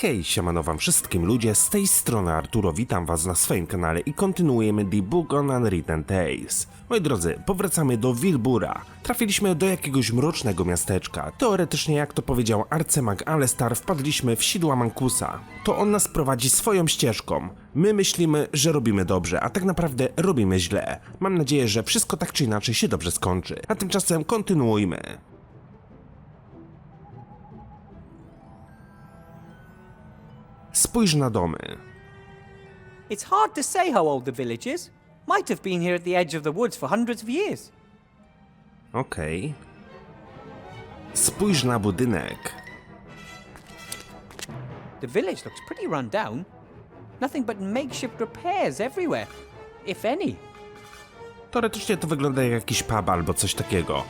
Hej, siemano wam wszystkim ludzie, z tej strony Arturo, witam was na swoim kanale i kontynuujemy The Book on Unwritten Tales. Moi drodzy, powracamy do Wilbura. Trafiliśmy do jakiegoś mrocznego miasteczka. Teoretycznie, jak to powiedział arcymag Alestar, wpadliśmy w sidła Mankusa. To on nas prowadzi swoją ścieżką. My myślimy, że robimy dobrze, a tak naprawdę robimy źle. Mam nadzieję, że wszystko tak czy inaczej się dobrze skończy. A tymczasem kontynuujmy. Spójrz na domy. It's hard to say how old the village is. Might have been here at the edge of the woods for hundreds of years. Okej. Spójrz na budynek. The village looks pretty run down. Nothing but makeshift repairs everywhere, if any. Teoretycznie to wygląda jak jakiś pub albo coś takiego.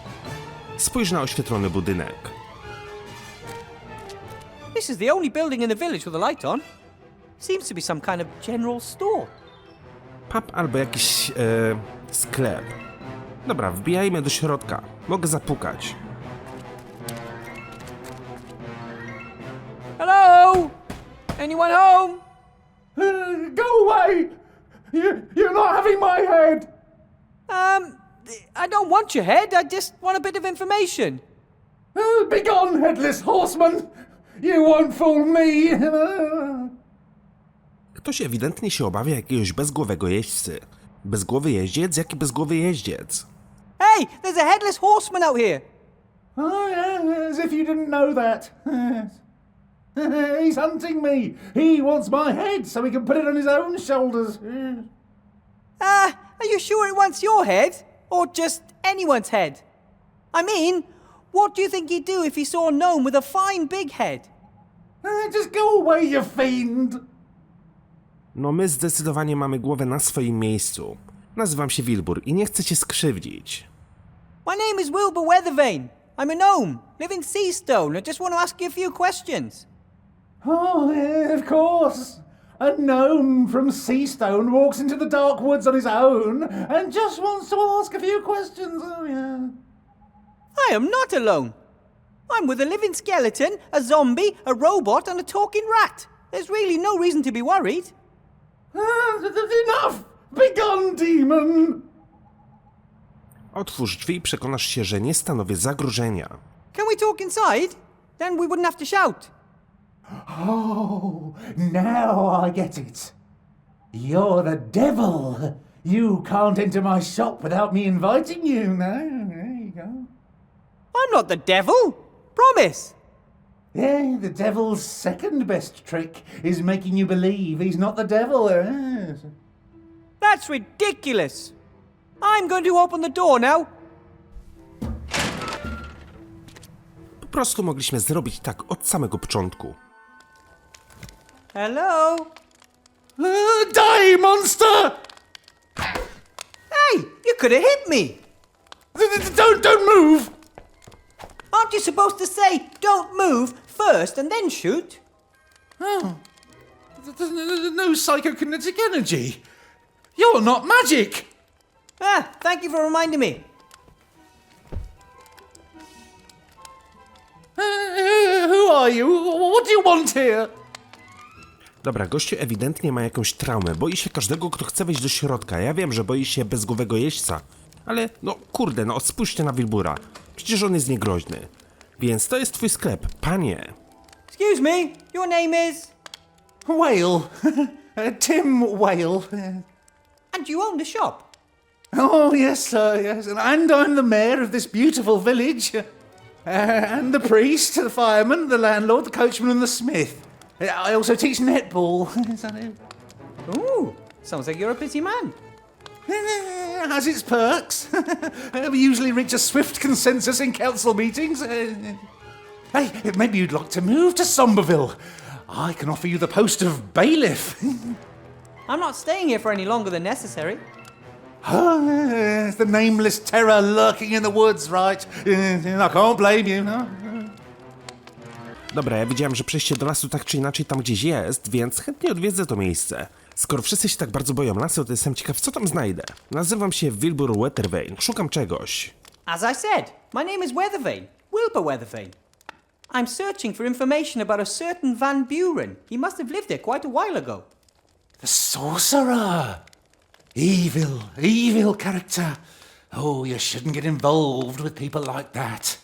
Spójrz na oświetlony budynek. This is the only building in the village with a light on. Seems to be some kind of general store. Pub albo jakiś sklep. Dobra, wbijajmy do środka. Mogę zapukać. Hello? Anyone home? Go away! You're not having my head! I don't want your head. I just want a bit of information. Begone, headless horseman! You won't fool me! Ktoś ewidentnie się obawia jakiegoś bezgłowego jeźdźcy. Bezgłowy jeździec? Jaki bezgłowy jeździec? Hey, there's a headless horseman out here. Oh, yeah, as if you didn't know that. He's hunting me. He wants my head so he can put it on his own shoulders. Are you sure it wants your head? Or just anyone's head? I mean, what do you think he'd do if he saw a gnome with a fine big head? Just go away, you fiend! No my zdecydowanie mamy głowę na swoim miejscu. Nazywam się Wilbur i nie chcę cię skrzywdzić. My name is Wilbur Weathervane. I'm a gnome, live in Seastone. I just want to ask you a few questions. Oh, yeah, of course. A gnome from Seastone walks into the dark woods on his own and just wants to ask a few questions. Oh, yeah. I am not alone. I'm with a living skeleton, a zombie, a robot, and a talking rat. There's really no reason to be worried. Enough! Begone, demon! Otwórz drzwi i przekonasz się, że nie stanowię zagrożenia. Can we talk inside? Then we wouldn't have to shout. Oh, now I get it. You're the devil. You can't enter my shop without me inviting you. No, there you go. I'm not the devil. Promise. Yeah, the devil's second best trick is making you believe he's not the devil. That's ridiculous. I'm going to open the door now. Po prostu mogliśmy zrobić tak od samego początku. Hello? Die, monster! Hey, you could have hit me. Don't move! Aren't you supposed to say, don't move first and then shoot? Oh, there's no psychokinetic energy. You're not magic. Thank you for reminding me. Who are you? What do you want here? Dobra, gościu ewidentnie ma jakąś traumę. Boi się każdego, kto chce wejść do środka. Ja wiem, że boi się bezgłowego jeźdźca. Ale, no kurde, no spójrzcie na Wilbura. Przecież on jest niegroźny. Więc to jest twój sklep, panie. Excuse me, your name is? Whale. Tim Whale. And you own the shop? Oh, yes, sir, yes. And I'm the mayor of this beautiful village. And the priest, the fireman, the landlord, the coachman, and the smith. I also teach netball. Ooh, sounds like you're a busy man. Has its perks. We usually reach a swift consensus in council meetings. Hey, maybe you'd like to move to Somberville. I can offer you the post of bailiff. I'm not staying here for any longer than necessary. The nameless terror lurking in the woods, right? I can't blame you. Dobra, ja wiedziałem, że przejście do lasu tak czy inaczej tam gdzieś jest, więc chętnie odwiedzę to miejsce. Skoro wszyscy się tak bardzo boją lasu, to jestem ciekaw, co tam znajdę. Nazywam się Wilbur Weathervane, szukam czegoś. As I said, my name is Weathervane, Wilbur Weathervane. I'm searching for information about a certain Van Buren. He must have lived there quite a while ago. The sorcerer! Evil character. Oh, you shouldn't get involved with people like that.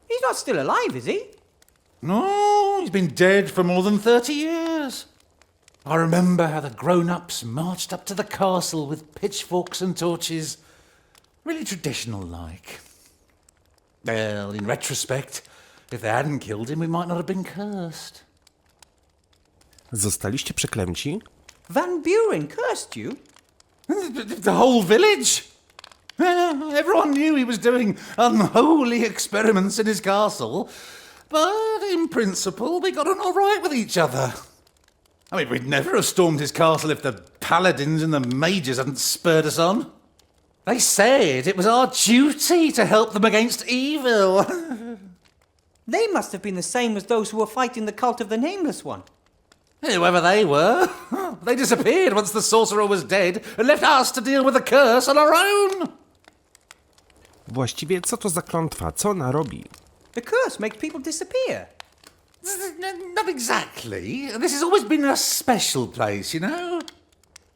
He's not still alive, is he? No, he's been dead for more than 30 years. I remember how the grown-ups marched up to the castle with pitchforks and torches. Really traditional-like. Well, in retrospect, if they hadn't killed him, we might not have been cursed. Zostaliście przeklęci? Van Buren cursed you? The whole village! Everyone knew he was doing unholy experiments in his castle, but in principle we got on all right with each other. I mean, we'd never have stormed his castle if the paladins and the mages hadn't spurred us on. They said it was our duty to help them against evil. They must have been the same as those who were fighting the cult of the Nameless One. Whoever they were, they disappeared once the sorcerer was dead and left us to deal with the curse on our own. Właściwie co to za klątwa? Co ona robi? The curse makes people disappear. Not exactly. This has always been a special place, you know?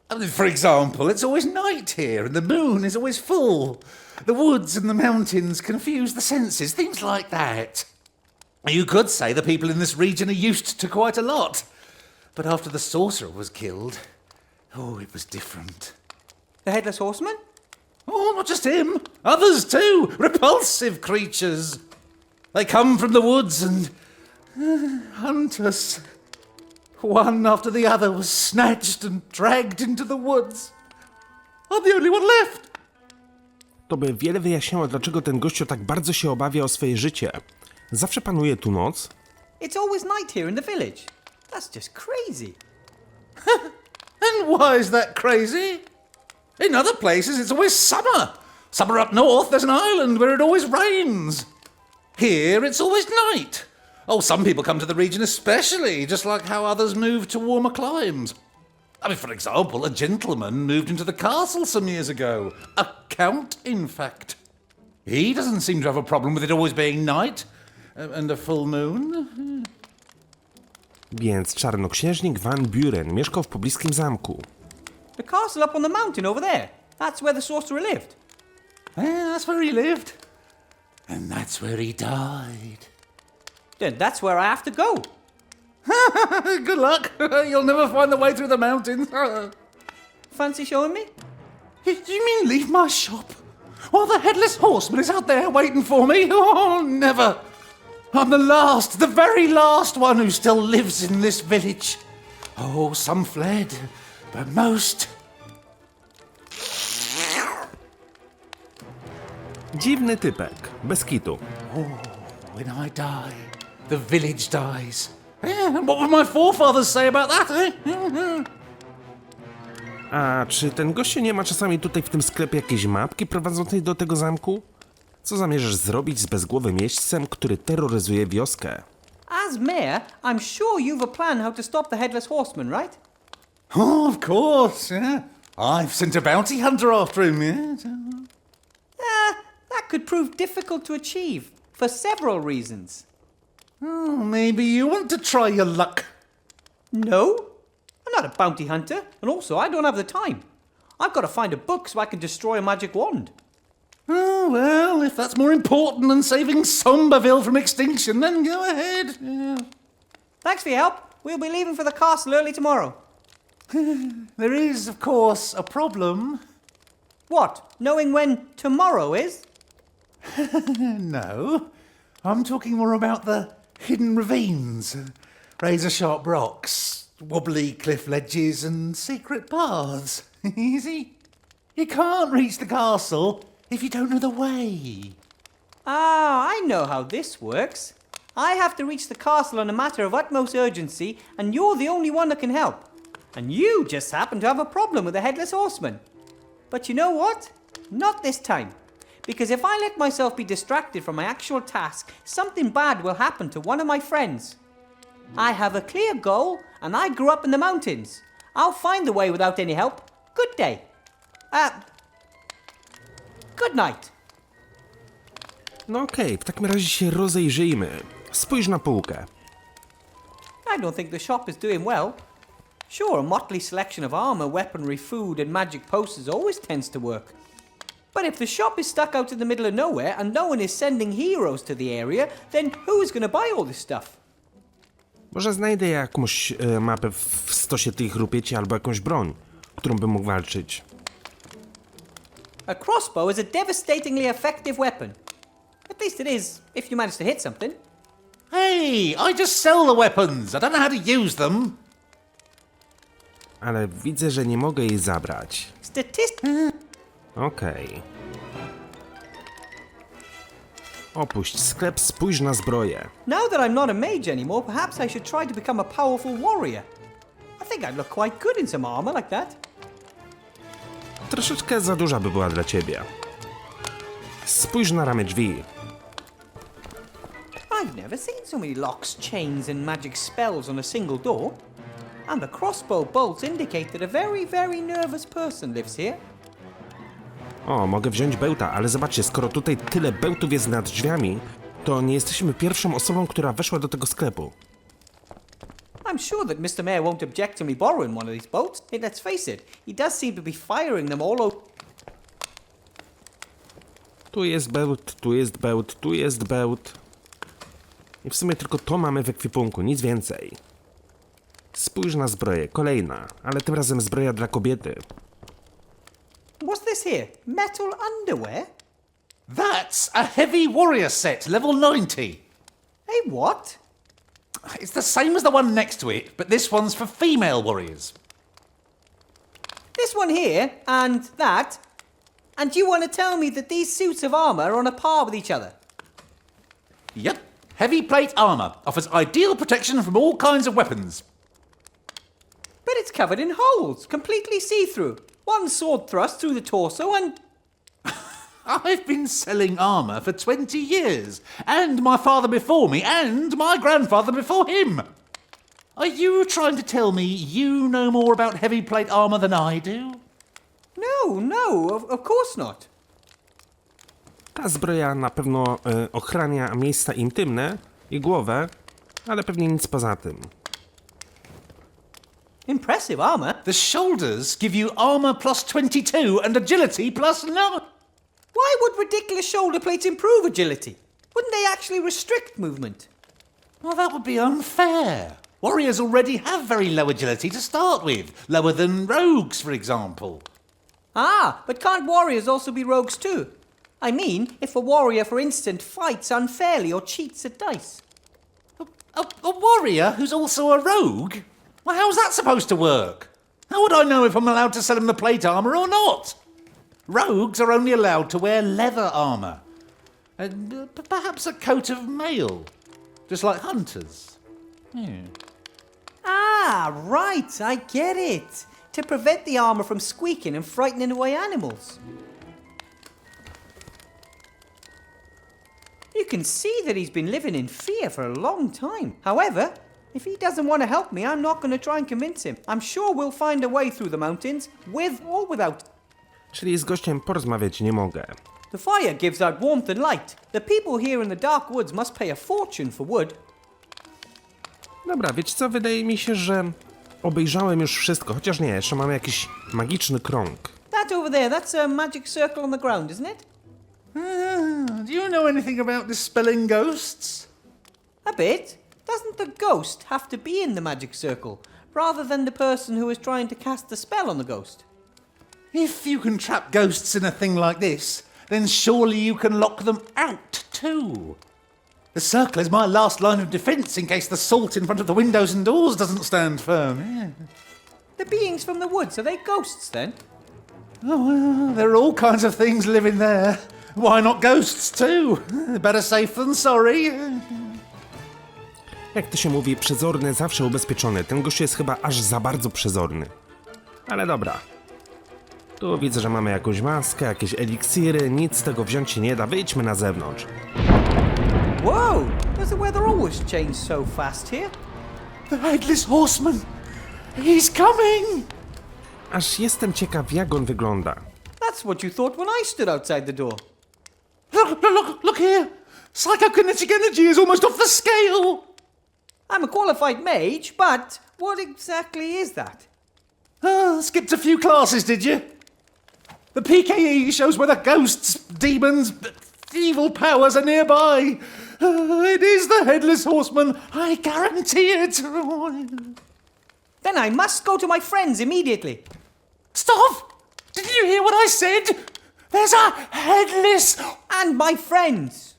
I mean, for example, it's always night here and the moon is always full. The woods and the mountains confuse the senses, things like that. You could say the people in this region are used to quite a lot. But after the sorcerer was killed, it was different. The Headless Horseman? Oh, not just him. Others too. Repulsive creatures. They come from the woods and hunt us. One after the other was snatched and dragged into the woods. I'm the only one left. To by wiele wyjaśniało, dlaczego ten gościu tak bardzo się obawia o swoje życie. Zawsze panuje tu noc. It's always night here in the village. That's just crazy. And why is that crazy? In other places it's always summer. Summer up north there's an island where it always rains. Here it's always night. Oh, some people come to the region especially, just like how others move to warmer climes. I mean, for example, a gentleman moved into the castle some years ago. A count, in fact. He doesn't seem to have a problem with it always being night and a full moon. Więc czarnoksiężnik Van Buren mieszkał w pobliskim zamku. The castle up on the mountain over there. That's where the sorcerer lived. Yeah, that's where he lived. And that's where he died. Then that's where I have to go. Good luck. You'll never find the way through the mountains. Fancy showing me? You mean leave my shop? While the Headless Horseman is out there waiting for me? Oh, never. I'm the very last one who still lives in this village. Oh, some fled, but most... Dziwny typek, bez kitu. Oh, when I die, the village dies. Yeah, and what would my forefathers say about that, eh? A czy ten gościu nie ma czasami tutaj w tym sklepie jakiejś mapki prowadzącej do tego zamku? Co zamierzasz zrobić z bezgłowym jeźdźcem, który terroryzuje wioskę? As mayor, I'm sure you've a plan how to stop the Headless Horseman, right? Oh, of course, yeah. I've sent a bounty hunter after him, yeah. That could prove difficult to achieve, for several reasons. Oh, maybe you want to try your luck. No, I'm not a bounty hunter, and also I don't have the time. I've got to find a book so I can destroy a magic wand. Oh, well, if that's more important than saving Somberville from extinction, then go ahead. Yeah. Thanks for your help. We'll be leaving for the castle early tomorrow. There is, of course, a problem. What, knowing when tomorrow is? No, I'm talking more about the hidden ravines, razor-sharp rocks, wobbly cliff ledges and secret paths. Easy. You can't reach the castle if you don't know the way. Ah, I know how this works. I have to reach the castle on a matter of utmost urgency, and you're the only one that can help. And you just happen to have a problem with the Headless Horseman. But you know what? Not this time. Because if I let myself be distracted from my actual task, something bad will happen to one of my friends. I have a clear goal, and I grew up in the mountains. I'll find the way without any help. Good day. Good night. No okej, w takim razie się rozejrzyjmy. Spójrz na półkę. I don't think the shop is doing well. Sure, a motley selection of armor, weaponry, food, and magic posters always tends to work. But if the shop is stuck out in the middle of nowhere and no one is sending heroes to the area, then who's going to buy all this stuff? Może znajdę jakąś mapę w stosie tych rupieci albo jakąś broń, którą bym mógł walczyć. A crossbow is a devastatingly effective weapon. At least it is, if you manage to hit something. Hey, I just sell the weapons. I don't know how to use them. Ale widzę, że nie mogę jej zabrać. Okej. Opuść sklep, spójrz na zbroję. Now that I'm not a mage anymore, perhaps I should try to become a powerful warrior. I think I'd look quite good in some armor like that. Troszeczkę za duża by była dla ciebie. Spójrz na ramy drzwi. I've never seen so many locks, chains, and magic spells on a single door. And the crossbow bolts indicate that a very, very nervous person lives here. O, mogę wziąć bełta, ale zobaczcie, skoro tutaj tyle bełtów jest nad drzwiami, to nie jesteśmy pierwszą osobą, która weszła do tego sklepu. I'm sure that Mr. Mayor won't object to me borrowing one of these bolts. Hey, let's face it, he does seem to be firing them all over. Tu jest bełt, tu jest bełt, tu jest bełt. I w sumie tylko to mamy w ekwipunku, nic więcej. Spójrz na zbroję, kolejna, ale tym razem zbroja dla kobiety. What's this here? Metal underwear? That's a heavy warrior set, level 90. Hey, what? It's the same as the one next to it, but this one's for female warriors. This one here, and that. And you want to tell me that these suits of armor are on a par with each other? Yep. Heavy plate armor offers ideal protection from all kinds of weapons. But it's covered in holes, completely see-through. One sword thrust through the torso and... I've been selling armor for 20 years, and my father before me, and my grandfather before him. Are you trying to tell me you know more about heavy plate armor than I do? No, of course not. Ta zbroja na pewno ochrania miejsca intymne i głowę, ale pewnie nic poza tym. Impressive armor. The shoulders give you armor plus 22 and agility plus 9. Why would ridiculous shoulder plates improve agility? Wouldn't they actually restrict movement? Well, that would be unfair. Warriors already have very low agility to start with, lower than rogues, for example. Ah, but can't warriors also be rogues too? I mean, if a warrior, for instance, fights unfairly or cheats at dice. A warrior who's also a rogue? Well, how's that supposed to work? How would I know if I'm allowed to sell him the plate armor or not? Rogues are only allowed to wear leather armor. And perhaps a coat of mail. Just like hunters. Ah, right, I get it. To prevent the armor from squeaking and frightening away animals. You can see that he's been living in fear for a long time. However, if he doesn't want to help me, I'm not going to try and convince him. I'm sure we'll find a way through the mountains, with or without. Czyli z gościem porozmawiać nie mogę. The fire gives out warmth and light. The people here in the dark woods must pay a fortune for wood. Dobra, wiecie co? Wydaje mi się, że obejrzałem już wszystko, chociaż nie, jeszcze mamy jakiś magiczny krąg. That over there, that's a magic circle on the ground, isn't it? Do you know anything about dispelling ghosts? A bit. Doesn't the ghost have to be in the magic circle, rather than the person who is trying to cast the spell on the ghost? If you can trap ghosts in a thing like this, then surely you can lock them out too. The circle is my last line of defence in case the salt in front of the windows and doors doesn't stand firm. The beings from the woods, are they ghosts then? Oh, well, there are all kinds of things living there. Why not ghosts too? Better safe than sorry. Jak to się mówi, przezorny zawsze ubezpieczony. Ten gość jest chyba aż za bardzo przezorny. Ale dobra. Tu widzę, że mamy jakąś maskę, jakieś eliksiry, nic z tego wziąć się nie da. Wyjdźmy na zewnątrz. Whoa! Does the weather always change so fast here? The headless horseman! He's coming! Aż jestem ciekaw, jak on wygląda. That's what you thought when I stood outside the door. Look here! Psychokinetic energy is almost off the scale. I'm a qualified mage, but what exactly is that? Skipped a few classes, did you? The PKE shows whether ghosts, demons, evil powers are nearby. It is the Headless Horseman, I guarantee it. Then I must go to my friends immediately. Stop! Didn't you hear what I said? There's a headless... And my friends.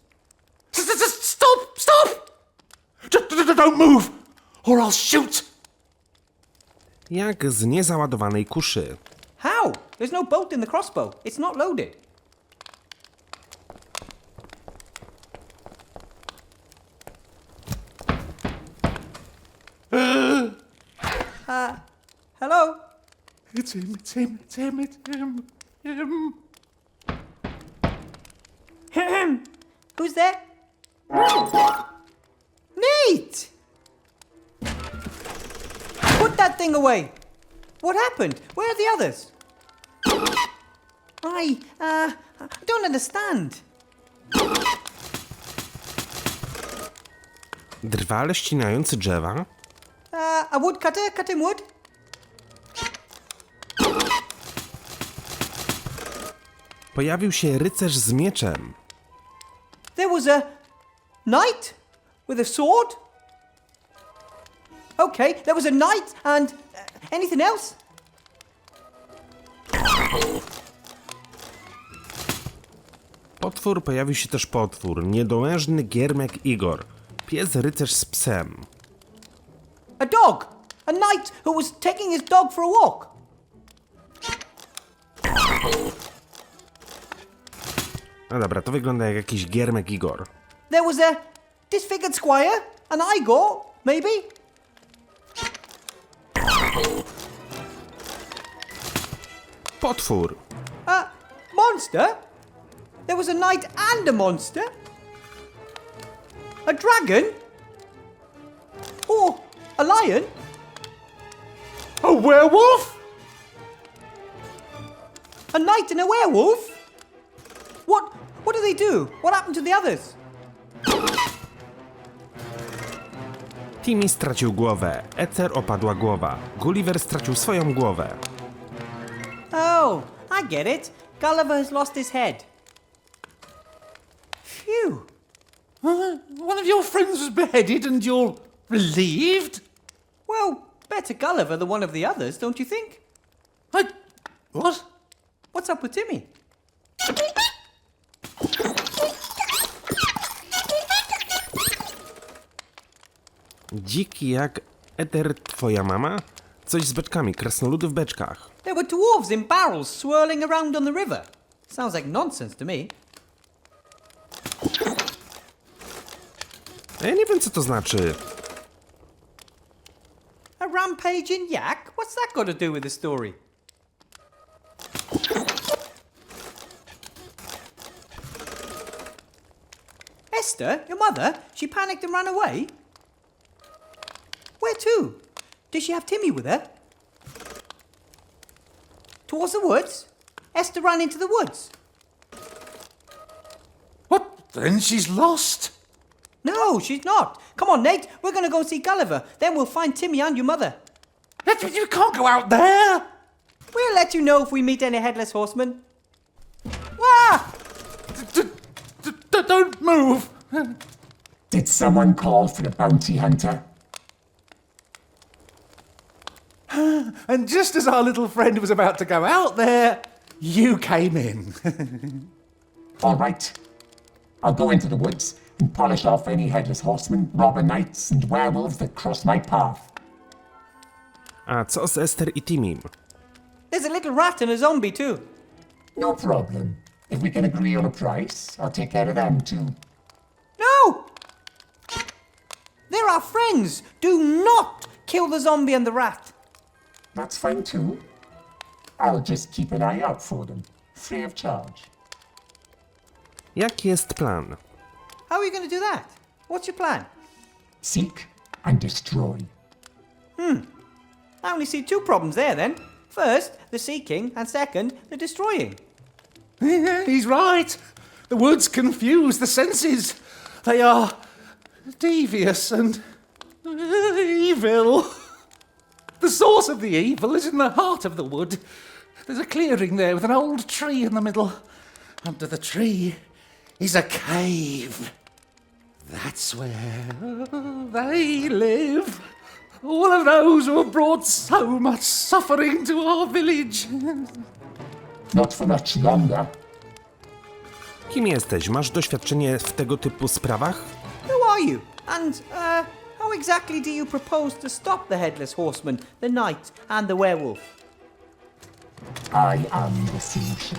Stop! Stop! Don't move, or I'll shoot. Jak z niezaładowanej kuszy. How? There's no bolt in the crossbow. It's not loaded. Hello? It's him. Who's there? Nate! Put that thing away! What happened? Where are the others? I don't understand. Drwale ścinający drzewa? A woodcutter cutting wood? Pojawił się rycerz z mieczem. There was a knight with a sword? Okay, there was a knight and anything else? Potwór pojawił się też potwór, niedołężny giermek Igor. Pies rycerz z psem. A dog! A knight who was taking his dog for a walk. No dobra, to wygląda jak jakiś giermek Igor. There was a disfigured squire, an Igor, maybe? Potwór! A monster? There was a knight and a monster? A dragon? Or a lion? A werewolf? A knight and a werewolf? What do they do? What happened to the others? Timmy stracił głowę, Ether opadła głowa, Gulliver stracił swoją głowę. Oh, I get it. Gulliver has lost his head. Phew. One of your friends was beheaded and you're relieved? Well, better Gulliver than one of the others, don't you think? What? What's up with Timmy? Dziki jak Ether twoja mama? Coś z beczkami, krasnoludy w beczkach. There were dwarves in barrels swirling around on the river. Sounds like nonsense to me. Ja nie wiem co to znaczy. A rampaging yak? What's that got to do with the story? Esther, your mother, she panicked and ran away? Where to? Did she have Timmy with her? Towards the woods? Esther ran into the woods. What? Then she's lost? No, she's not. Come on, Nate. We're going to go see Gulliver. Then we'll find Timmy and your mother. You can't go out there! We'll let you know if we meet any headless horsemen. Ah! Don't move! Did someone call for the bounty hunter? And just as our little friend was about to go out there, you came in. All right. I'll go into the woods and polish off any headless horsemen, robber knights, and werewolves that cross my path. A co z Esther i Timmym? There's a little rat and a zombie too. No problem. If we can agree on a price, I'll take care of them too. No! They're our friends. Do not kill the zombie and the rat. That's fine too. I'll just keep an eye out for them, free of charge. Jaki jest plan? How are you going to do that? What's your plan? Seek and destroy. I only see two problems there then. First, the seeking, and second, the destroying. He's right. The woods confuse the senses. They are devious and evil. The source of the evil is in the heart of the wood. There's a clearing there with an old tree in the middle. Under the tree is a cave. That's where they live. All of those who have brought so much suffering to our village. Not for much longer. Kim jesteś? Masz doświadczenie w tego typu sprawach? Who are you? And, how exactly do you propose to stop the Headless Horseman, the Knight, and the Werewolf? I am the solution.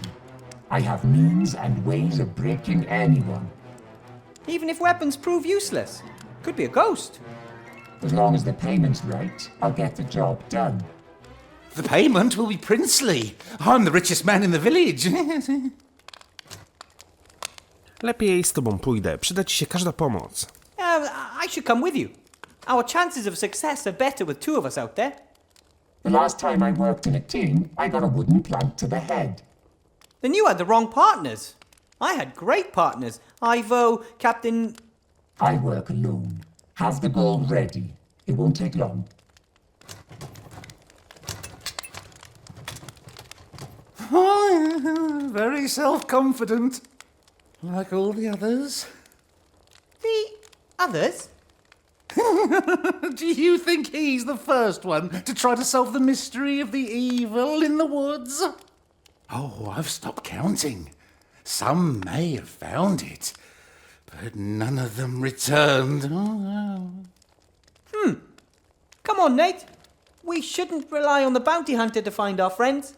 I have means and ways of breaking anyone. Even if weapons prove useless. Could be a ghost. As long as the payment's right, I'll get the job done. The payment will be princely. I'm the richest man in the village. Lepiej z tobą pójdę, przyda ci się każda pomoc. I should come with you. Our chances of success are better with two of us out there. The last time I worked in a team, I got a wooden plank to the head. Then you had the wrong partners. I had great partners. Ivo, Captain... I work alone. Have the gold ready. It won't take long. Oh, very self-confident. Like all the others. The others? Do you think he's the first one to try to solve the mystery of the evil in the woods? Oh, I've stopped counting. Some may have found it, but none of them returned. Come on, Nate. We shouldn't rely on the bounty hunter to find our friends.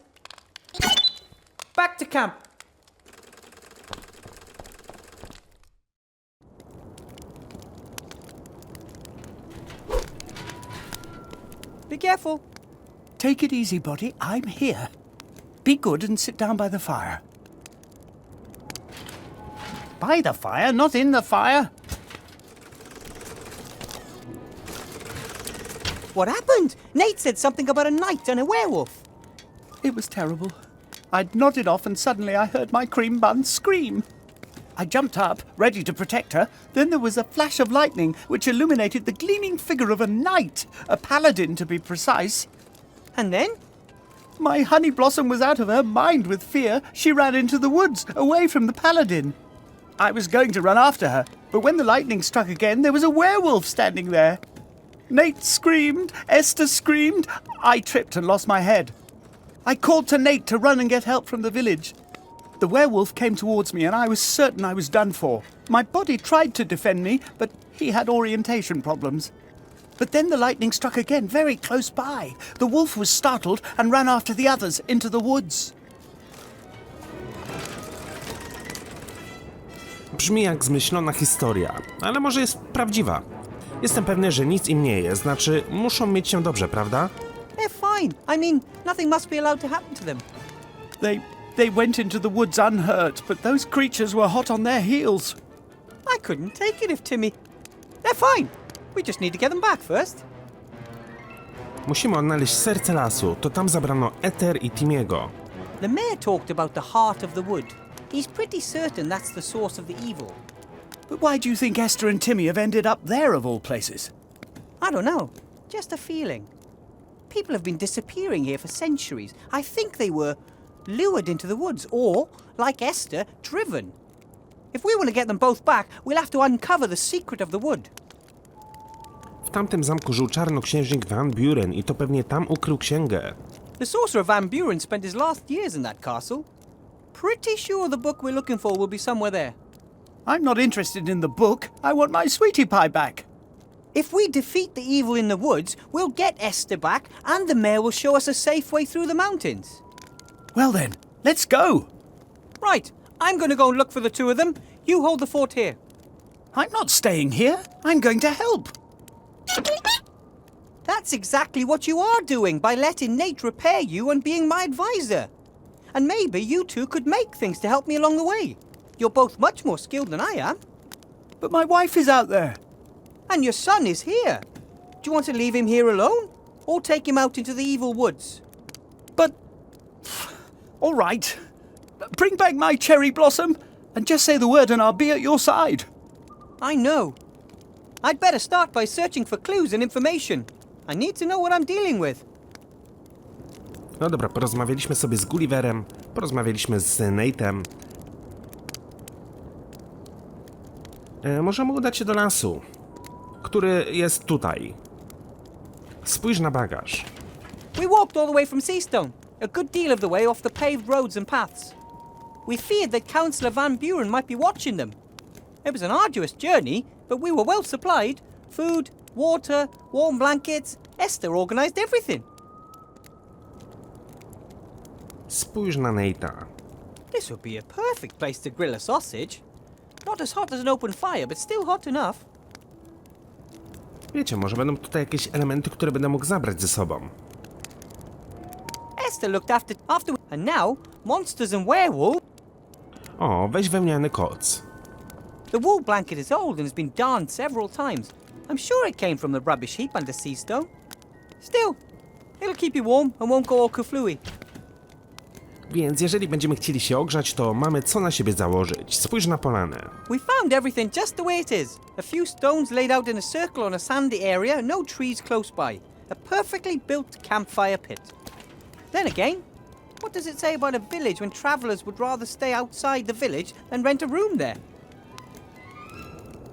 Back to camp. Be careful. Take it easy, buddy. I'm here. Be good and sit down by the fire. By the fire, not in the fire. What happened? Nate said something about a knight and a werewolf. It was terrible. I'd nodded off and suddenly I heard my cream bun scream. I jumped up, ready to protect her. Then there was a flash of lightning which illuminated the gleaming figure of a knight, a paladin to be precise. And then? My honey blossom was out of her mind with fear. She ran into the woods, away from the paladin. I was going to run after her, but when the lightning struck again, there was a werewolf standing there. Nate screamed, Esther screamed. I tripped and lost my head. I called to Nate to run and get help from the village. The werewolf came towards me and I was certain I was done for. My body tried to defend me, but he had orientation problems. But then the lightning struck again, very close by. The wolf was startled and ran after the others into the woods. Brzmi jak zmyślona historia, ale może jest prawdziwa. Jestem pewny, że nic im nie jest, znaczy muszą mieć się dobrze, prawda? They're fine. I mean, nothing must be allowed to happen to them. They went into the woods unhurt, but those creatures were hot on their heels. I couldn't take it if Timmy... They're fine. We just need to get them back first. Musimy odnaleźć serce lasu, to tam zabrano Eter i Timiego. The mayor talked about the heart of the wood. He's pretty certain that's the source of the evil. But why do you think Esther and Timmy have ended up there of all places? I don't know. Just a feeling. People have been disappearing here for centuries. I think they were lured into the woods or, like Esther, driven. If we want to get them both back, we'll have to uncover the secret of the wood. W tamtym zamku żył czarnoksiężnik Van Buren i to pewnie tam ukrył księgę. The sorcerer Van Buren spent his last years in that castle. Pretty sure the book we're looking for will be somewhere there. I'm not interested in the book. I want my sweetie pie back. If we defeat the evil in the woods, we'll get Esther back and the mayor will show us a safe way through the mountains. Well then, let's go. Right, I'm going to go and look for the two of them. You hold the fort here. I'm not staying here. I'm going to help. That's exactly what you are doing by letting Nate repair you and being my advisor. And maybe you two could make things to help me along the way. You're both much more skilled than I am. But my wife is out there. And your son is here. Do you want to leave him here alone? Or take him out into the evil woods? But... all right. Bring back my cherry blossom and just say the word and I'll be at your side. I know. I'd better start by searching for clues and information. I need to know what I'm dealing with. No dobra, porozmawialiśmy sobie z Gulliverem, porozmawialiśmy z Nate'em. Możemy udać się do lasu, który jest tutaj. Spójrz na bagaż. We walked all the way from Seastone, a good deal of the way off the paved roads and paths. We feared that Councillor Van Buren might be watching them. It was an arduous journey, but we were well supplied. Food, water, warm blankets. Esther organised everything. Spójrz na Nate'a. This would be a perfect place to grill a sausage. Not as hot as an open fire, but still hot enough. Wiecie, może będą tutaj jakieś elementy, które będę mógł zabrać ze sobą. Esther looked after and now monsters and werewolves. O, weź wełniany koc. The wool blanket is old and has been darned several times. I'm sure it came from the rubbish heap under Seastone. Still, it'll keep you warm and won't go all kaflooey. Więc jeżeli będziemy chcieli się ogrzać, to mamy co na siebie założyć. Spójrz na polanę. We found everything just the way it is. A few stones laid out in a circle on a sandy area, no trees close by. A perfectly built campfire pit. Then again, what does it say about a village when travellers would rather stay outside the village than rent a room there?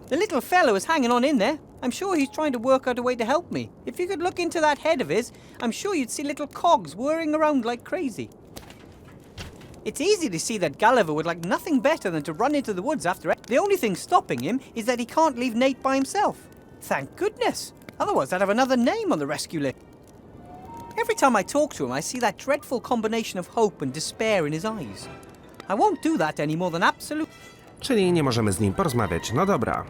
The little fellow is hanging on in there. I'm sure he's trying to work out a way to help me. If you could look into that head of his, I'm sure you'd see little cogs whirring around like crazy. It's easy to see that Gulliver would like nothing better than to run into the woods after it. The only thing stopping him is that he can't leave Nate by himself. Thank goodness. Otherwise, I'd have another name on the rescue list. Every time I talk to him, I see that dreadful combination of hope and despair in his eyes. I won't do that any more than absolute... Czyli nie możemy z nim porozmawiać. No dobra.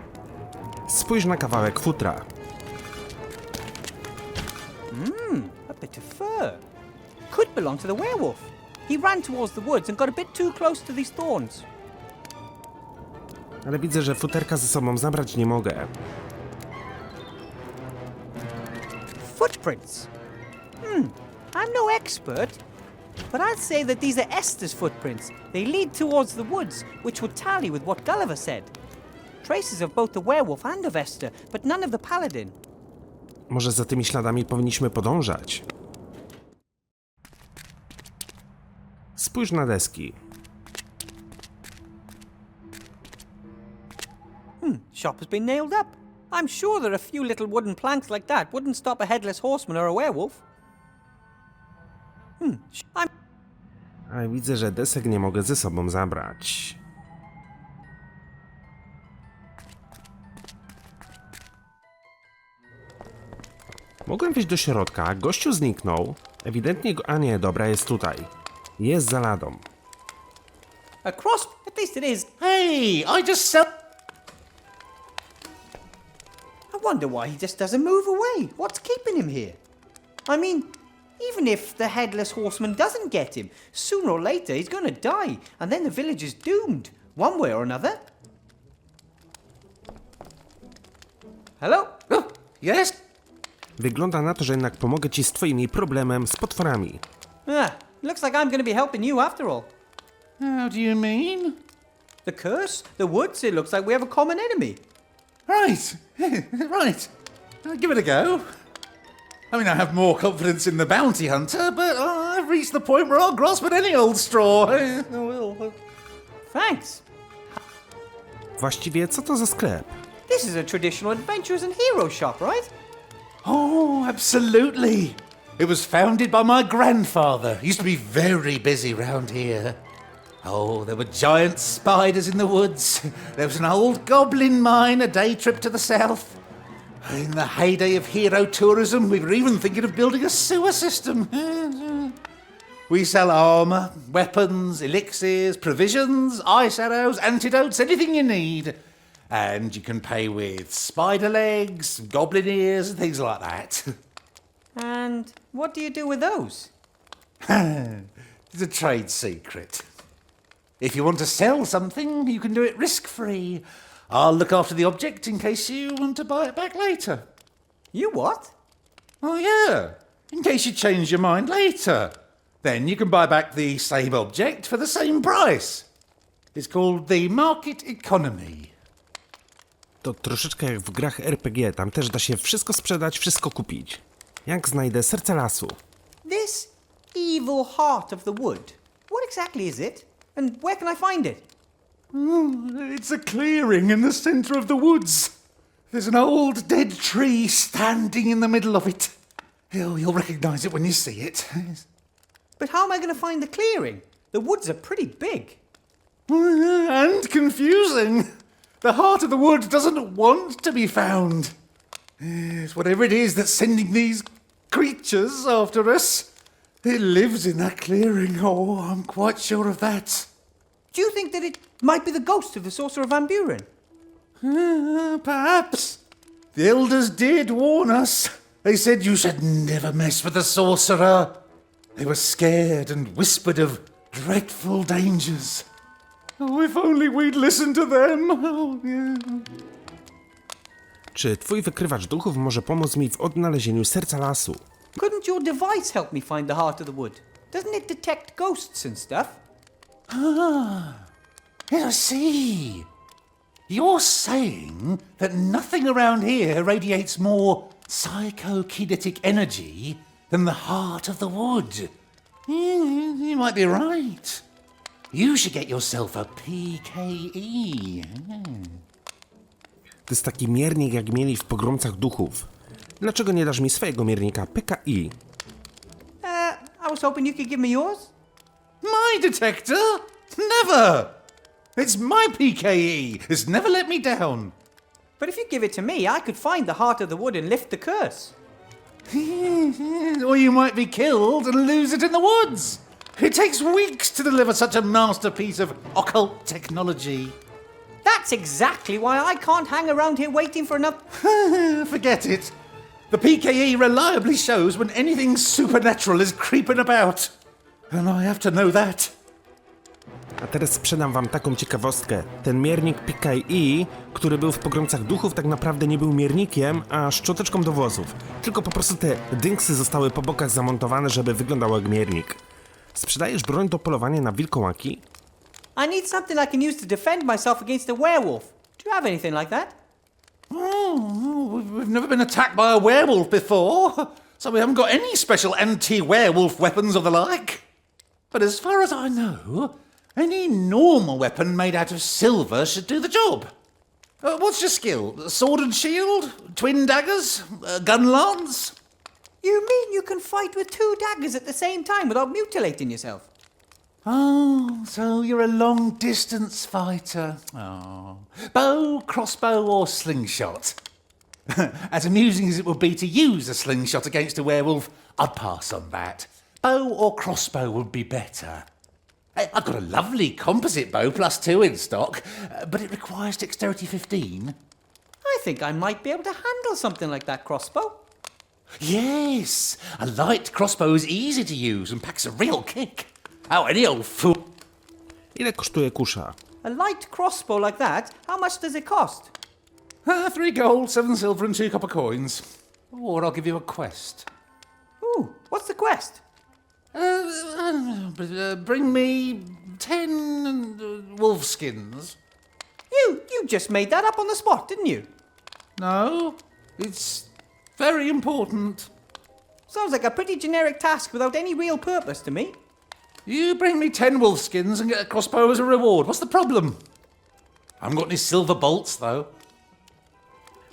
Spójrz na kawałek futra. A bit of fur. Could belong to the werewolf. He ran towards the woods and got a bit too close to these thorns. Ale widzę, że futerka ze sobą zabrać nie mogę. Footprints. I'm no expert, but I'd say that these are Esther's footprints. They lead towards the woods, which would tally with what Gulliver said. Traces of both the werewolf and of Esther, but none of the paladin. Może za tymi śladami powinniśmy podążać. Spójrz na deski. Shop has been nailed up. I'm sure that a few little wooden planks like that wouldn't stop a headless horseman or a werewolf. Ale widzę, że desek nie mogę ze sobą zabrać. Mogłem wejść do środka, gościu zniknął. Ewidentnie go... A nie, dobra, jest tutaj. Jest za ladą. Across, at least it is. Hey, I just sell... I wonder why he just doesn't move away. What's keeping him here? I mean, even if the headless horseman doesn't get him, sooner or later he's gonna die, and then the village is doomed, one way or another. Hello? Oh, yes? Wygląda na to, że jednak pomogę ci z twoimi problemem z potworami. Looks like I'm gonna be helping you after all. How do you mean? The curse, the woods, it looks like we have a common enemy. Right, right. Give it a go. I mean, I have more confidence in the bounty hunter, but I've reached the point where I'll grasp at any old straw. Thanks. Właściwie, co to za sklep? This is a traditional adventures and hero shop, right? Oh, absolutely. It was founded by my grandfather. He used to be very busy round here. Oh, there were giant spiders in the woods. There was an old goblin mine a day trip to the south. In the heyday of hero tourism, we were even thinking of building a sewer system. We sell armour, weapons, elixirs, provisions, ice arrows, antidotes, anything you need. And you can pay with spider legs, goblin ears, and things like that. And what do you do with those? It's a trade secret. If you want to sell something, you can do it risk-free. I'll look after the object in case you want to buy it back later. You what? Oh, yeah. In case you change your mind later. Then you can buy back the same object for the same price. It's called the market economy. To troszeczkę jak w grach RPG, tam też da się wszystko sprzedać, wszystko kupić. Jak znajdę serce lasu? This evil heart of the wood. What exactly is it? And where can I find it? It's a clearing in the centre of the woods. There's an old dead tree standing in the middle of it. You'll recognise it when you see it. But how am I going to find the clearing? The woods are pretty big. And confusing. The heart of the wood doesn't want to be found. It's whatever it is that's sending these creatures after us. It lives in that clearing. Oh, I'm quite sure of that. Do you think that it might be the ghost of the sorcerer Van Buren? Perhaps. The elders did warn us. They said you should never mess with the sorcerer. They were scared and whispered of dreadful dangers. Oh, if only we'd listened to them. Oh, yeah. Czy twój wykrywacz duchów może pomóc mi w odnalezieniu serca lasu? Couldn't your device help me find the heart of the wood? Doesn't it detect ghosts and stuff? I see. You're saying that nothing around here radiates more psychokinetic energy than the heart of the wood. You might be right. You should get yourself a PKE. To jest taki miernik, jak mieli w pogromcach duchów. Dlaczego nie dasz mi swojego miernika PKI? I was hoping you could give me yours. My detector? Never! It's my PKE. It's never let me down. But if you give it to me, I could find the heart of the wood and lift the curse. Or you might be killed and lose it in the woods. It takes weeks to deliver such a masterpiece of occult technology. That's exactly why I can't hang around here waiting for another... Forget it. The PKE reliably shows when anything supernatural is creeping about. And I have to know that. A teraz sprzedam wam taką ciekawostkę. Ten miernik PKI, który był w pogromcach duchów, tak naprawdę nie był miernikiem, a szczoteczką do włosów. Tylko po prostu te dynksy zostały po bokach zamontowane, żeby wyglądało jak miernik. Sprzedajesz broń do polowania na wilkołaki? I need something I can use to defend myself against a werewolf. Do you have anything like that? We've never been attacked by a werewolf before, so we haven't got any special anti-werewolf weapons or the like. But as far as I know, any normal weapon made out of silver should do the job. What's your skill? Sword and shield? Twin daggers? Gun lance? You mean you can fight with two daggers at the same time without mutilating yourself? Oh, so you're a long-distance fighter. Oh. Bow, crossbow or slingshot? As amusing as it would be to use a slingshot against a werewolf, I'd pass on that. Bow or crossbow would be better. I've got a lovely composite bow +2 in stock, but it requires dexterity 15. I think I might be able to handle something like that crossbow. Yes, a light crossbow is easy to use and packs a real kick. Oh, any old fool. Ile kosztuje kusza? A light crossbow like that, how much does it cost? 3 gold, 7 silver and 2 copper coins. Or I'll give you a quest. Ooh, what's the quest? Bring me 10 wolf skins. You just made that up on the spot, didn't you? No, it's very important. Sounds like a pretty generic task without any real purpose to me. You bring me 10 wolf skins and get a crossbow as a reward. What's the problem? I haven't got any silver bolts, though.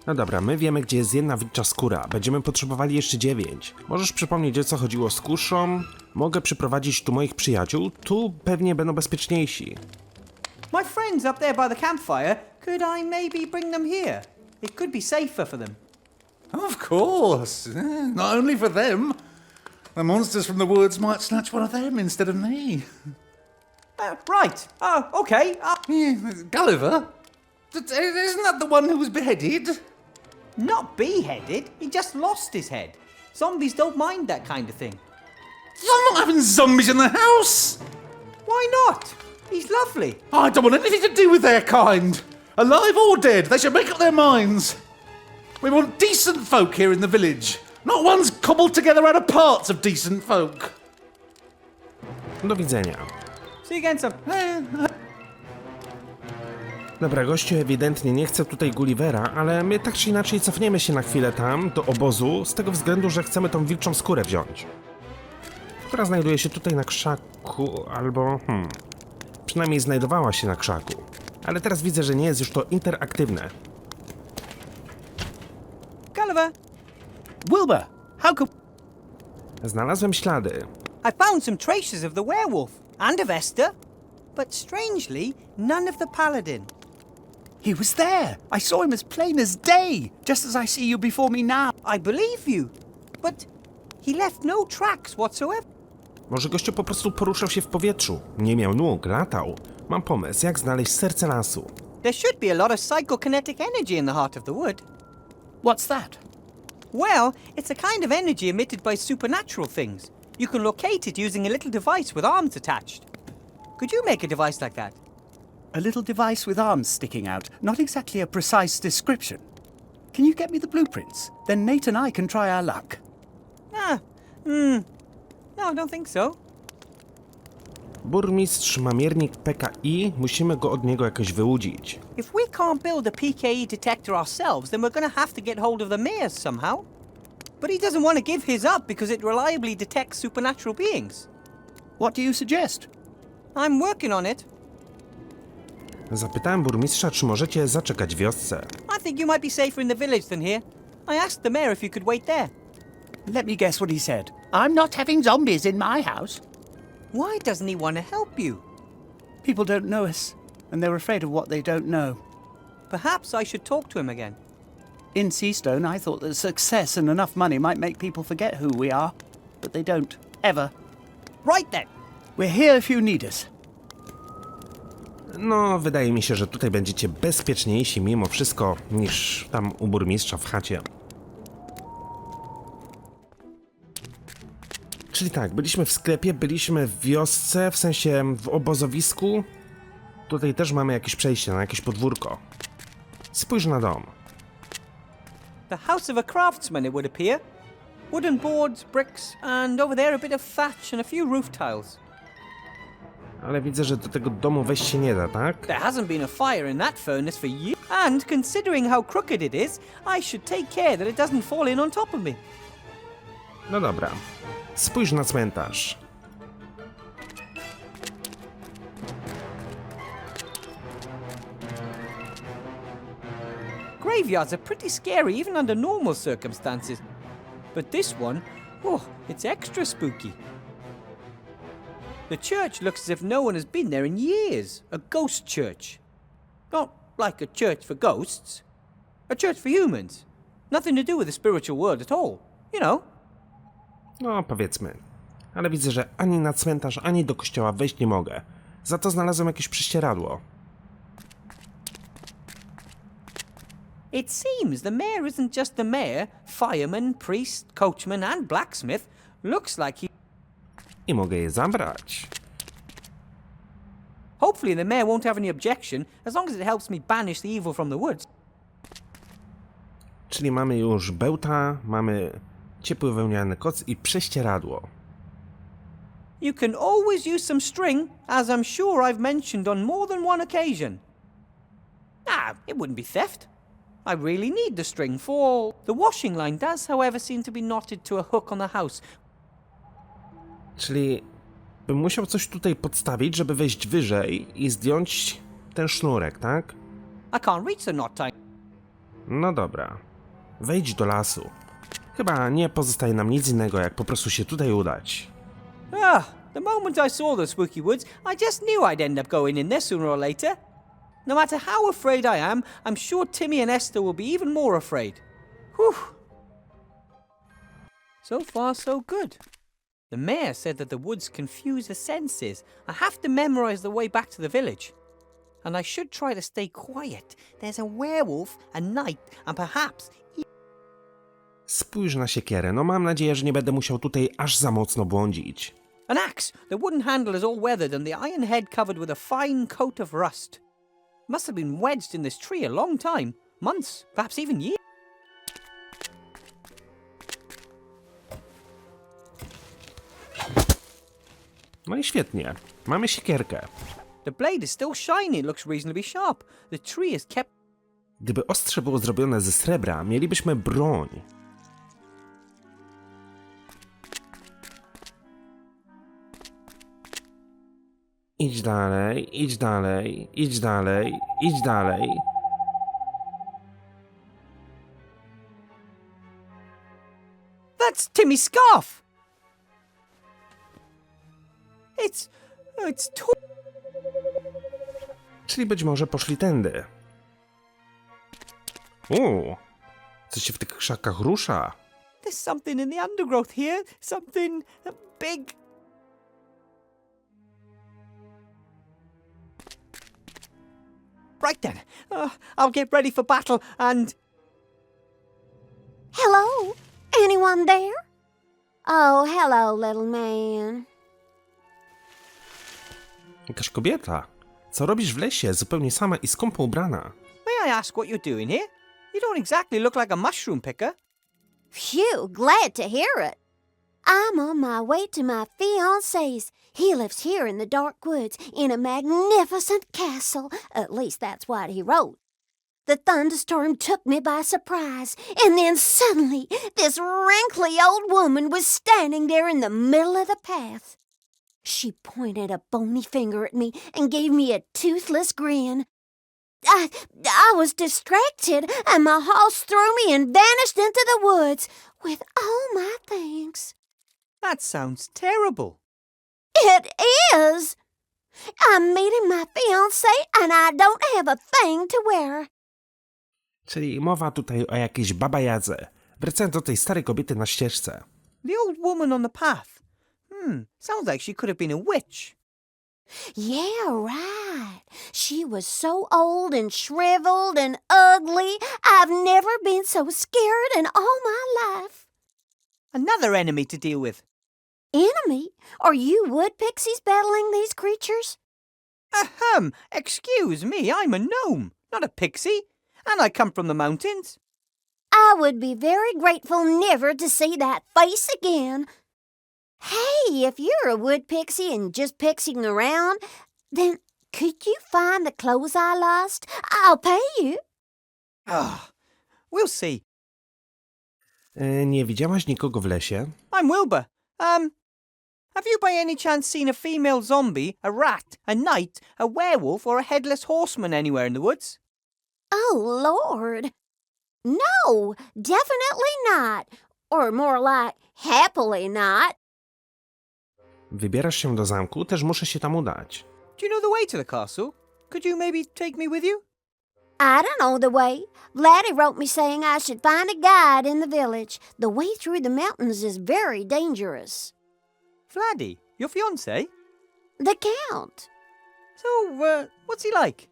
No dobra, my wiemy, gdzie jest jedna wilcza skóra. Będziemy potrzebowali jeszcze 9. Możesz przypomnieć, o co chodziło z kuszą? Mogę przyprowadzić tu moich przyjaciół. Tu pewnie będą bezpieczniejsi. My friends up there by the campfire, could I maybe bring them here? It could be safer for them. Of course. Not only for them. The monsters from the woods might snatch one of them instead of me. Right. Oh, okay. Gulliver? Isn't that the one who was beheaded? Not beheaded. He just lost his head. Zombies don't mind that kind of thing. I'm not having zombies in the house! Why not? He's lovely. I don't want anything to do with their kind. Alive or dead, they should make up their minds. We want decent folk here in the village. Not ones cobbled together out of parts of decent folk. Do widzenia. See you again, son. Dobra, gościu ewidentnie nie chce tutaj Gullivera, ale my tak czy inaczej cofniemy się na chwilę tam, do obozu, z tego względu, że chcemy tą wilczą skórę wziąć. Która znajduje się tutaj na krzaku, albo... Przynajmniej znajdowała się na krzaku. Ale teraz widzę, że nie jest już to interaktywne. Gulliver, Wilbur, how come... Znalazłem ślady. I found some traces of the werewolf and of Esther, but strangely, none of the paladin. He was there. I saw him as plain as day, just as I see you before me now. I believe you, but he left no tracks whatsoever. Może gościu po prostu poruszał się w powietrzu. Nie miał nóg, latał. Mam pomysł, jak znaleźć serce lasu. There should be a lot of psychokinetic energy in the heart of the wood. What's that? Well, it's a kind of energy emitted by supernatural things. You can locate it using a little device with arms attached. Could you make a device like that? A little device with arms sticking out. Not exactly a precise description. Can you get me the blueprints? Then Nate and I can try our luck. No, I don't think so. Burmistrz ma miernik PKI, musimy go od niego jakoś wyłudzić. If we can't build a PKE detector ourselves, then we're gonna have to get hold of the mayor's somehow. But he doesn't want to give his up because it reliably detects supernatural beings. What do you suggest? I'm working on it. Zapytałem burmistrza, czy możecie zaczekać w wiosce. I think you might be safer in the village than here. I asked the mayor if you could wait there. Let me guess what he said. I'm not having zombies in my house. Why doesn't he want to help you? People don't know us, and they're afraid of what they don't know. Perhaps I should talk to him again. In Seastone, I thought that success and enough money might make people forget who we are, but they don't. Ever. Right then. We're here if you need us. No, wydaje mi się, że tutaj będziecie bezpieczniejsi mimo wszystko niż tam u burmistrza w chacie. Czyli tak, byliśmy w sklepie, byliśmy w wiosce, w sensie w obozowisku. Tutaj też mamy jakieś przejście na jakieś podwórko. Spójrz na dom. The house of a craftsman, it would appear. Wooden boards, bricks, and over there a bit of thatch and a few roof tiles. Ale widzę, że do tego domu wejść się nie da, tak? There hasn't been a fire in that furnace for years. And considering how crooked it is, I should take care that it doesn't fall in on top of me. No dobra. Spójrz na cmentarz. Graveyards are pretty scary even under normal circumstances. But this one, oh, it's extra spooky. The church looks as if no one has been there in years. A ghost church. Not like a church for ghosts. A church for humans. Nothing to do with the spiritual world at all. You know. No, powiedzmy. Ale widzę, że ani na cmentarz, ani do kościoła wejść nie mogę. Za to znalazłem jakieś prześcieradło. It seems the mayor isn't just the mayor. Fireman, priest, coachman and blacksmith. Looks like he... I mogę je zabrać. Hopefully the mayor won't have any objection, as long as it helps me banish the evil from the woods. Czyli mamy już bełta, mamy ciepły wełniany koc i prześcieradło. You can always use some string, as I'm sure I've mentioned on more than one occasion. It wouldn't be theft. I really need the string for... The washing line does, however, seem to be knotted to a hook on the house. Czyli bym musiał coś tutaj podstawić, żeby wejść wyżej i zdjąć ten sznurek, tak? I can't reach the knot time. No dobra. Wejdź do lasu. Chyba nie pozostaje nam nic innego, jak po prostu się tutaj udać. The moment I saw the spooky woods, I just knew I'd end up going in there sooner or later. No matter how afraid I am, I'm sure Timmy and Esther will be even more afraid. Whew. So far, so good. The mayor said that the woods confuse the senses. I have to memorize the way back to the village. And I should try to stay quiet. There's a werewolf, a knight, and perhaps... Spójrz na siekierę, no mam nadzieję, że nie będę musiał tutaj aż za mocno błądzić. An axe. The wooden handle is all weathered and the iron head covered with a fine coat of rust. Must have been wedged in this tree a long time. Months, perhaps even years. No i świetnie. Mamy siekierkę. The blade is still shiny. It looks reasonably sharp. The tree is kept... Gdyby ostrze było zrobione ze srebra, mielibyśmy broń. Idź dalej, idź dalej, idź dalej, idź dalej. That's Timmy's scarf! It's Czyli być może poszli tędy. Coś się w tych krzakach rusza. There's something in the undergrowth here. Something big. Right then. I'll get ready for battle and... Hello? Anyone there? Oh, hello, little man. Jakaś kobieta. Co robisz w lesie, zupełnie sama i skąpo ubrana? May I ask what you're doing here? You don't exactly look like a mushroom picker. Phew, glad to hear it. I'm on my way to my fiancé's. He lives here in the dark woods in a magnificent castle. At least that's what he wrote. The thunderstorm took me by surprise, and then suddenly this wrinkly old woman was standing there in the middle of the path. She pointed a bony finger at me and gave me a toothless grin. I was distracted, and my horse threw me and vanished into the woods with all my things. That sounds terrible. It is! I'm meeting my fiancé, and I don't have a thing to wear. Czyli mowa tutaj o jakiejś babajadze. Wracając do tej starej kobiety na ścieżce. The old woman on the path. Sounds like she could have been a witch. Yeah, right. She was so old and shriveled and ugly, I've never been so scared in all my life. Another enemy to deal with. Enemy? Are you wood pixies battling these creatures? Ahem! Excuse me, I'm a gnome, not a pixie. And I come from the mountains. I would be very grateful never to see that face again. Hey, if you're a wood pixie and just pixieing around, then could you find the clothes I lost? I'll pay you. We'll see. Nie widziałaś nikogo w lesie? I'm Wilbur. Have you by any chance seen a female zombie, a rat, a knight, a werewolf, or a headless horseman anywhere in the woods? Oh, Lord. No, definitely not. Or more like, happily not. Wybierasz się do zamku, też muszę się tam udać. Do you know the way to the castle? Could you maybe take me with you? I don't know the way. Vladdy wrote me saying I should find a guide in the village. The way through the mountains is very dangerous. Vladdy, your fiancé? The Count. So, what's he like?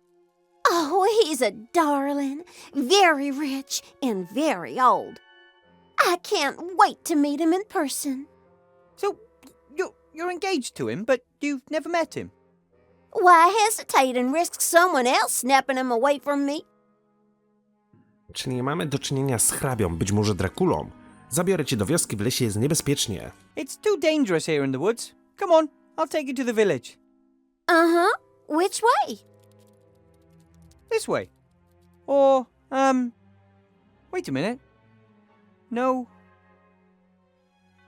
Oh, he's a darling. Very rich and very old. I can't wait to meet him in person. So, you're engaged to him, but you've never met him? Why hesitate and risk someone else snapping him away from me? Czyli mamy do czynienia z hrabią, być może Drakulą. Zabiorę cię do wioski, w lesie jest niebezpiecznie. It's too dangerous here in the woods. Come on, I'll take you to the village. Uh-huh. Which way? This way. Or, wait a minute. No.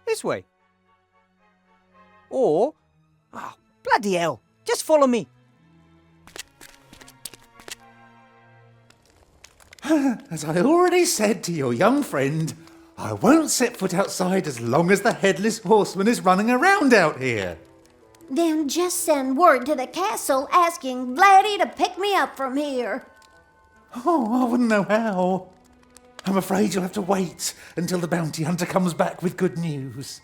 This way. Or, bloody hell, just follow me. As I already said to your young friend, I won't set foot outside as long as the headless horseman is running around out here. Then just send word to the castle asking Vladdy to pick me up from here. Oh, I wouldn't know how. I'm afraid you'll have to wait until the bounty hunter comes back with good news.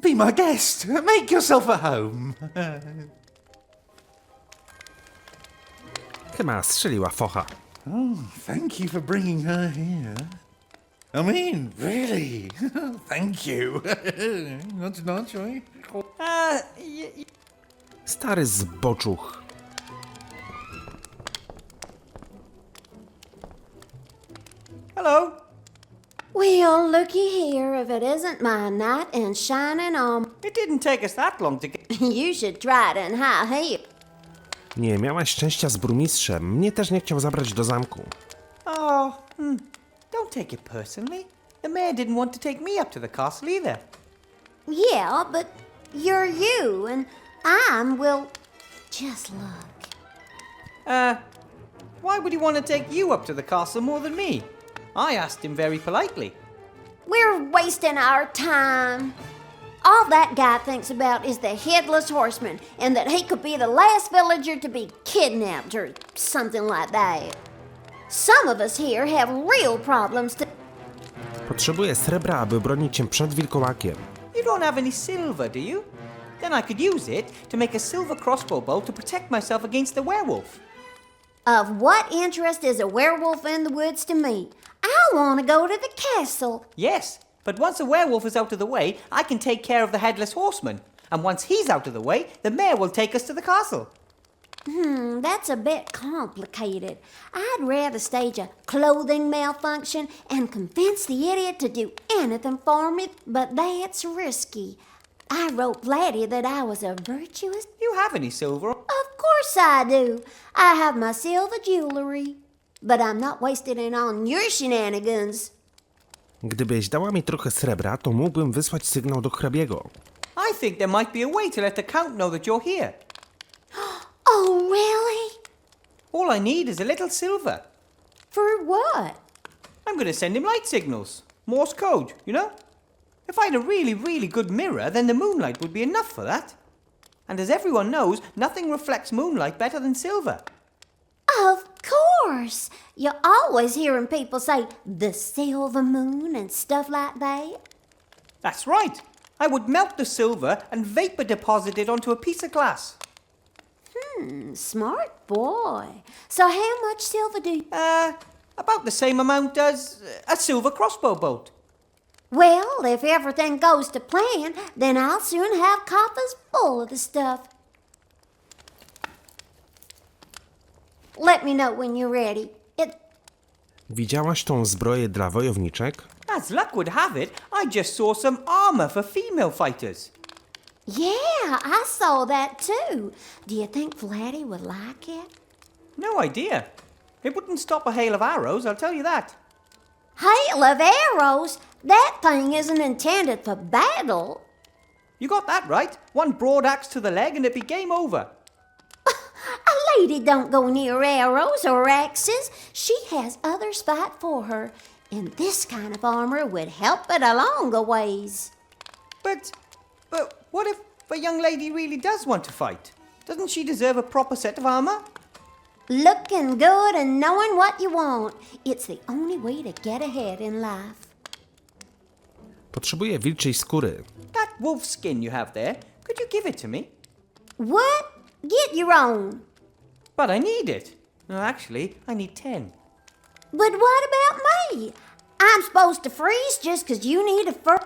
Be my guest. Make yourself at home. Chyba strzeliła focha. Oh, thank you for bringing her here. I mean, really. Thank you. Nudge, nudge, right? Stary zboczuch. Hello. Well, looky here, if it isn't my knight in shining armor. It didn't take us that long to get. You should try it in high heels. Nie miałaś szczęścia z burmistrzem. Mnie też nie chciał zabrać do zamku. Oh, don't take it personally. The mayor didn't want to take me up to the castle either. Yeah, but you're you, and I'm, well, just look. Why would he want to take you up to the castle more than me? I asked him very politely. We're wasting our time. All that guy thinks about is the headless horseman, and that he could be the last villager to be kidnapped or something like that. Some of us here have real problems to... Potrzebuję srebra, aby bronić cię przed wilkołakiem. You don't have any silver, do you? Then I could use it to make a silver crossbow bolt to protect myself against the werewolf. Of what interest is a werewolf in the woods to me? I want to go to the castle. Yes, but once the werewolf is out of the way, I can take care of the headless horseman. And once he's out of the way, the mayor will take us to the castle. That's a bit complicated. I'd rather stage a clothing malfunction and convince the idiot to do anything for me, but that's risky. I wrote Laddie that I was a virtuous... You have any silver? Of course I do. I have my silver jewelry. But I'm not wasting it on your shenanigans. Gdybyś dała mi trochę srebra, to mógłbym wysłać sygnał do hrabiego. I think there might be a way to let the count know that you're here. Oh, really? All I need is a little silver. For what? I'm going to send him light signals. Morse code, you know? If I had a really, really good mirror, then the moonlight would be enough for that. And as everyone knows, nothing reflects moonlight better than silver. Of course. You're always hearing people say the silver moon and stuff like that. That's right. I would melt the silver and vapor deposit it onto a piece of glass. Smart boy. So how much silver do you... About the same amount as a silver crossbow bolt. Well, if everything goes to plan, then I'll soon have coffers full of the stuff. Let me know when you're ready. Widziałaś tą zbroję dla wojowniczek? As luck would have it, I just saw some armor for female fighters. Yeah, I saw that too. Do you think Vladdy would like it? No idea. It wouldn't stop a hail of arrows, I'll tell you that. Hail of arrows? That thing isn't intended for battle. You got that right. One broad axe to the leg and it'd be game over. A lady don't go near arrows or axes. She has others fight for her. And this kind of armor would help it along a ways. But what if a young lady really does want to fight? Doesn't she deserve a proper set of armor? Looking good and knowing what you want. It's the only way to get ahead in life. Potrzebuję wilczej skóry. That wolf skin you have there, could you give it to me? What? Get your own. But I need it. No, actually, I need 10. But what about me? I'm supposed to freeze just 'cause you need a fur...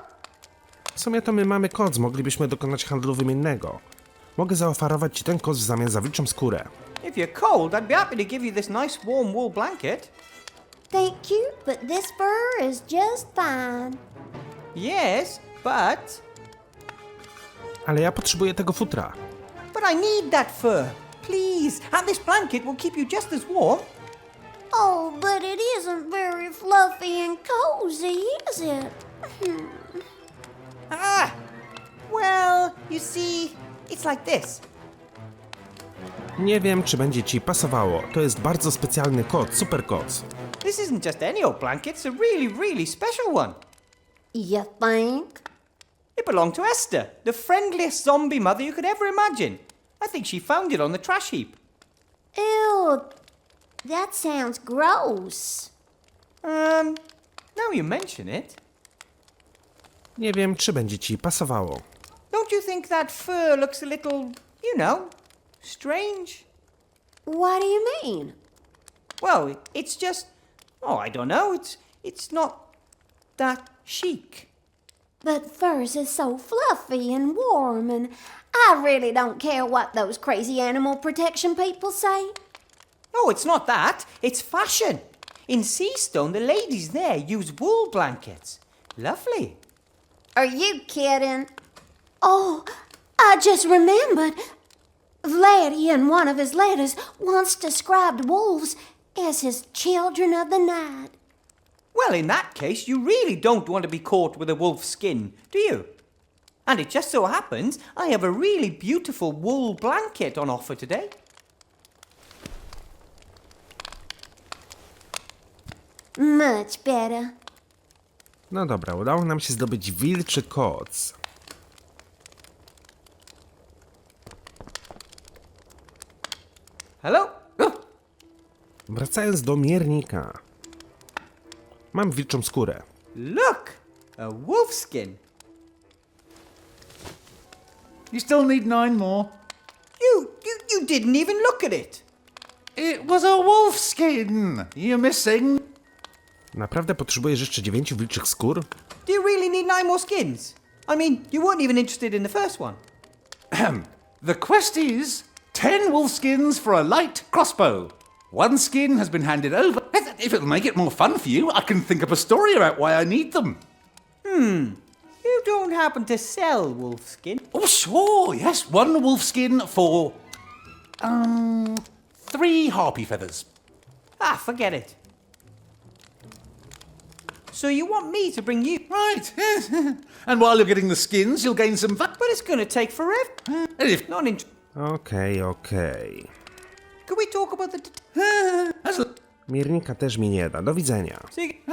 W sumie to my mamy koc, moglibyśmy dokonać handlu wymiennego. Mogę zaoferować ci ten koc w zamian za wilczą skórę. If you're cold, I'd be happy to give you this nice warm wool blanket. Thank you, but this fur is just fine. Yes, but Ale ja potrzebuję tego futra. I need that fur. Please, and this blanket will keep you just as warm. Oh, but it isn't very fluffy and cozy, is it? Well, you see, it's like this. Nie wiem, czy będzie ci pasowało. To jest bardzo specjalny koc, super koc. This isn't just any old blanket, it's a really, really special one. You think? It belonged to Esther, the friendliest zombie mother you could ever imagine. I think she found it on the trash heap. Ew, that sounds gross. Now you mention it. Nie wiem, czy będzie ci pasowało. Don't you think that fur looks a little, you know, strange? What do you mean? Well, it's just, I don't know, it's not that chic. But furs is so fluffy and warm, and I really don't care what those crazy animal protection people say. Oh, it's not that, it's fashion. In Seastone, the ladies there use wool blankets. Lovely. Are you kidding? Oh, I just remembered. Vladdy, in one of his letters, once described wolves as his children of the night. Well, in that case, you really don't want to be caught with a wolf's skin, do you? And it just so happens I have a really beautiful wool blanket on offer today. Much better. No dobra, udało nam się zdobyć wilczy koc. Hello? Wracając do miernika. Mam wilczą skórę. Look! A wolf skin. You still need 9 more. You didn't even look at it. It was a wolf skin. You're missing. Naprawdę potrzebujesz jeszcze 9 wilczych skór? Do you really need 9 more skins? I mean, you weren't even interested in the first one. The quest is 10 wolf skins for a light crossbow. 1 skin has been handed over. If it'll make it more fun for you, I can think up a story about why I need them. You don't happen to sell wolf skin? Oh, sure, yes. 1 wolf skin for 3 harpy feathers. Ah, forget it. So you want me to bring you... Right, yes. And while you're getting the skins, you'll gain some fun. But it's gonna take forever. And if Not in... Okej. Can we talk about the... Miernika też mi nie da. Do widzenia. See,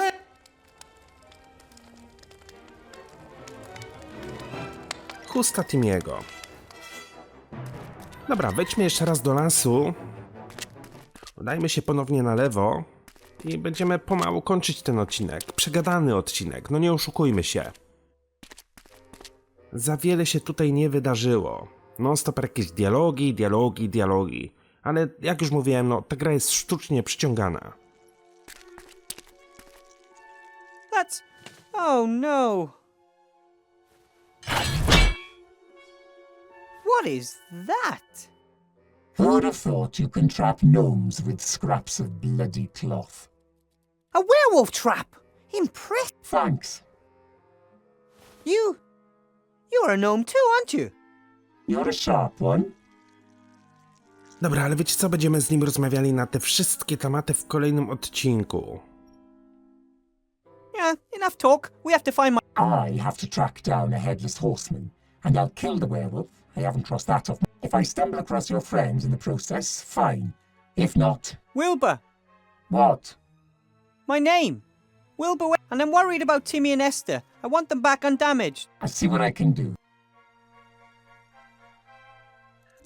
Chusta Timiego. Dobra, wejdźmy jeszcze raz do lasu. Udajmy się ponownie na lewo. I będziemy pomału kończyć ten odcinek. Przegadany odcinek, no nie oszukujmy się. Za wiele się tutaj nie wydarzyło. Non-stop jakieś dialogi. Ale jak już mówiłem, no ta gra jest sztucznie przyciągana. that's... Oh no. What is that? Who'd have thought you can trap gnomes with scraps of bloody cloth? A werewolf trap! Impressive! Thanks. You're a gnome too, aren't you? You're a sharp one. Dobra, ale wiecie co? Będziemy z nim rozmawiali na te wszystkie tematy w kolejnym odcinku. Yeah, enough talk. We have to find my... I have to track down a headless horseman, and I'll kill the werewolf. I haven't crossed that off. If I stumble across your friend in the process, fine. If not, Wilbur. what? My name. Wilbur. And I'm worried about Timmy and Esther. I want them back undamaged. I'll see what I can do.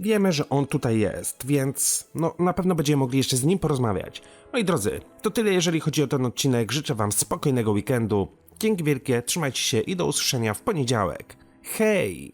Wiemy, że on tutaj jest, więc no na pewno będziemy mogli jeszcze z nim porozmawiać. Moi drodzy, to tyle jeżeli chodzi o ten odcinek. Życzę wam spokojnego weekendu. Dzięki wielkie, trzymajcie się i do usłyszenia w poniedziałek. Hej!